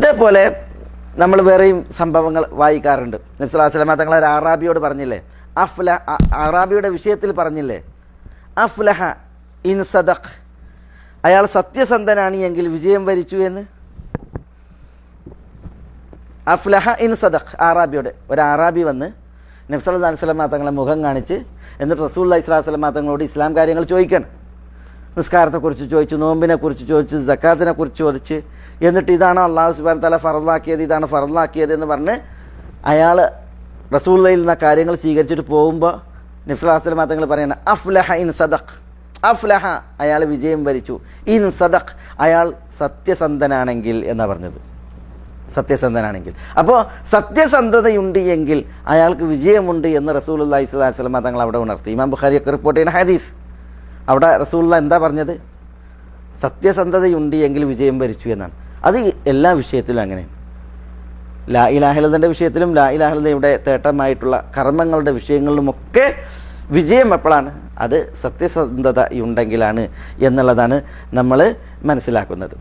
ഇതേപോലെ നമ്മൾ വേറെയും സംഭവങ്ങൾ വായിക്കാറുണ്ട്. നബി സല്ലല്ലാഹു അലൈഹി വസല്ലം തങ്ങൾ ഒരു അറാബിയോട് പറഞ്ഞില്ലേ, അറാബിയുടെ വിഷയത്തിൽ പറഞ്ഞില്ലേ, അഫ്ലഹ ഇൻ സദഖ്, അയാൾ സത്യസന്ധനാണ് എങ്കിൽ വിജയം വരിച്ചു എന്ന്. അഫ്ലഹ ഇൻ സദഖ്, അറാബിയോട് ഒരു അറാബി വന്ന് നബി സല്ലല്ലാഹു അലൈഹി വസല്ലം തങ്ങളെ മുഖം കാണിച്ച് എന്നിട്ട് റസൂലുള്ളാഹി സ്വല്ലല്ലാഹു അലൈഹി വസല്ലം തങ്ങളോട് ഇസ്ലാം കാര്യങ്ങൾ ചോദിക്കണം. നിസ്കാരത്തെക്കുറിച്ച് ചോദിച്ചു, നോമ്പിനെക്കുറിച്ച് ചോദിച്ച്, സക്കാത്തിനെക്കുറിച്ച് ചോദിച്ച്, എന്നിട്ട് ഇതാണ് അള്ളാഹു സുബ്ഹാനഹു വ തആല ഫർളാക്കിയത്, ഇതാണ് ഫർളാക്കിയത് എന്ന് പറഞ്ഞ് അയാൾ റസൂലുള്ളാഹിയിൽ നിന്ന് കാര്യങ്ങൾ സ്വീകരിച്ചിട്ട് പോകുമ്പോൾ നബി സല്ലല്ലാഹു അലൈഹി വസല്ലം തങ്ങൾ പറയണം അഫ്ലഹ ഇൻ സദഖ്, അഫ്ലഹ അയാൾ വിജയം വരിച്ചു, ഇൻ സദഖ് അയാൾ സത്യസന്ധനാണെങ്കിൽ എന്നാണ് പറഞ്ഞത്. സത്യസന്ധനാണെങ്കിൽ, അപ്പോൾ സത്യസന്ധതയുണ്ട് എങ്കിൽ അയാൾക്ക് വിജയമുണ്ട് എന്ന് റസൂലുള്ളാഹി സ്വല്ലല്ലാഹു അലൈഹി വസല്ലം തങ്ങൾ അവിടെ ഉണർത്തി. ഇമാം ബുഖാരിയൊക്കെ റിപ്പോർട്ട് ചെയ്യുന്ന ഹദീസ്. അവിടെ റസൂലുള്ള എന്താ പറഞ്ഞത്? സത്യസന്ധതയുണ്ട് എങ്കിൽ വിജയം വരിച്ചു എന്നാണ്. അത് എല്ലാ വിഷയത്തിലും അങ്ങനെയാണ്. ലാ ഇലാഹ ഇല്ലല്ലാഹുവിൻ്റെ വിഷയത്തിലും ലാ ഇലാഹ ഇല്ലല്ലാഹയുടെ തേട്ടമായിട്ടുള്ള കർമ്മങ്ങളുടെ വിഷയങ്ങളിലുമൊക്കെ വിജയം എപ്പോഴാണ്? അത് സത്യസന്ധതയുണ്ടെങ്കിലാണ് എന്നുള്ളതാണ് നമ്മൾ മനസ്സിലാക്കുന്നത്.